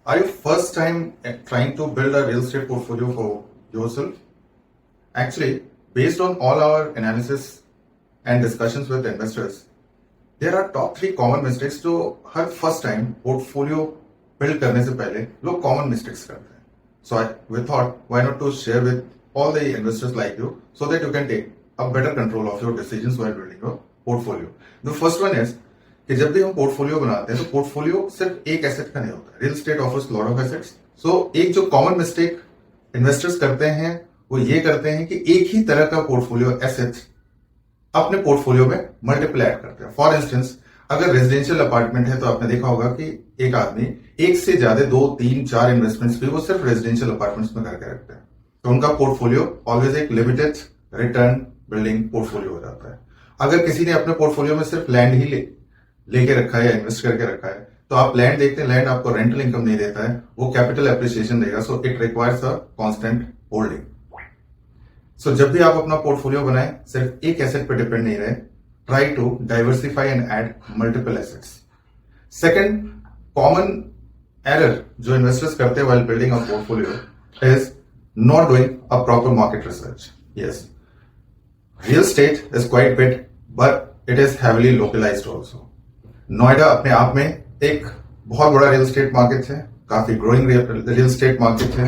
Are you first time trying to build a real estate portfolio for yourself? Actually, based on all our analysis and discussions with investors, there are top 3 common mistakes जो हर first time portfolio build करने से पहले लोग common mistakes करते हैं. So we thought why not to share with all the investors like you so that you can take a better control of your decisions while building your portfolio. The first one is कि जब भी हम portfolio बनाते हैं तो portfolio सिर्फ एक asset का नहीं होता. Real estate offers lot of assets. So एक जो कॉमन मिस्टेक इन्वेस्टर्स करते हैं वो ये करते हैं कि एक ही तरह का पोर्टफोलियो एसेट्स अपने पोर्टफोलियो में मल्टीपल ऐड करते हैं. फॉर इंस्टेंस अगर रेजिडेंशियल अपार्टमेंट है तो आपने देखा होगा कि एक आदमी एक से ज्यादा 2, 3, 4 इन्वेस्टमेंट्स भी वो सिर्फ रेजिडेंशियल अपार्टमेंट्स में करके रखते हैं. तो उनका पोर्टफोलियो ऑलवेज एक लिमिटेड रिटर्न बिल्डिंग पोर्टफोलियो हो जाता है. अगर किसी ने अपने पोर्टफोलियो में सिर्फ लैंड ही लेके रखा है या इन्वेस्ट करके रखा है तो आप लैंड देखते हैं, लैंड आपको रेंटल इनकम नहीं देता है, वो कैपिटल एप्रिसिएशन देगा. So it requires a constant holding. So जब भी आप अपना पोर्टफोलियो बनाएं सिर्फ एक एसेट पर डिपेंड नहीं रहे. Try to diversify and add multiple assets. Second common error जो इन्वेस्टर्स करते हैं while building a portfolio is not doing a proper market research. Yes, real estate is quite big but it is heavily localised also. Noida अपने आप में एक बहुत बड़ा real estate market है, काफी ग्रोइंग रियल एस्टेट मार्केट है.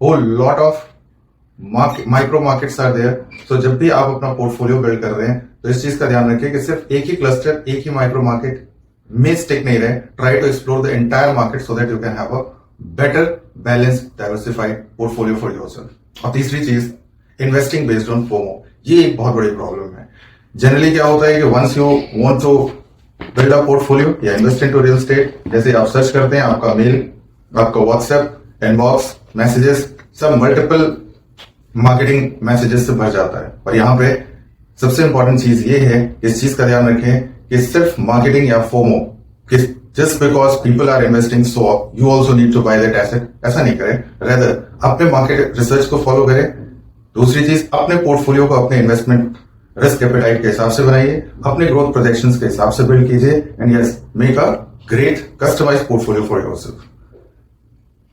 Whole lot of micro markets are there. तो जब भी आप अपना पोर्टफोलियो बिल्ड कर रहे हैं तो इस चीज का ध्यान रखिए कि सिर्फ एक ही क्लस्टर, एक ही माइक्रो मार्केट में स्टिक नहीं रहे. Try to explore the entire market so that you can have a better balanced diversified portfolio for yourself. और तीसरी चीज, इन्वेस्टिंग बेस्ड ऑन फोमो. ये एक बहुत बड़ी प्रॉब्लम है. जनरली क्या होता है कि once you want to build a portfolio या इन्वेस्ट इनटू रियल एस्टेट, जैसे आप सर्च करते हैं आपका मेल, आपका व्हाट्सएप इनबॉक्स मैसेजेस सब मल्टीपल मार्केटिंग मैसेजेस से भर जाता है. और यहाँ पे सबसे इंपॉर्टेंट चीज ये है, इस चीज का ध्यान रखें कि सिर्फ मार्केटिंग या फोमो कि just because people are investing so you also need to buy that asset, ऐसा नहीं करें. रेदर अपने मार्केट रिसर्च को फॉलो करें. दूसरी चीज, अपने पोर्टफोलियो को अपने इन्वेस्टमेंट रिस्क एपेटाइट के हिसाब से बनाइए, अपने ग्रोथ प्रोजेक्शंस के हिसाब से बिल्ड कीजिए and yes make a great customised portfolio for yourself.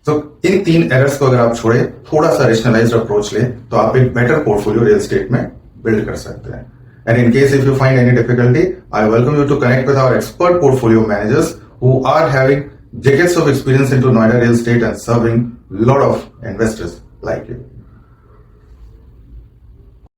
तो इन 3 एरर्स को अगर आप छोड़े, थोड़ा सा रेशनलाइज्ड अप्रोच ले तो आप एक बेटर पोर्टफोलियो रियल एस्टेट में बिल्ड कर सकते हैं. And in case if you find any difficulty, I welcome you to connect with our expert portfolio managers who are having decades of experience into Noida real estate and serving lot of investors like you.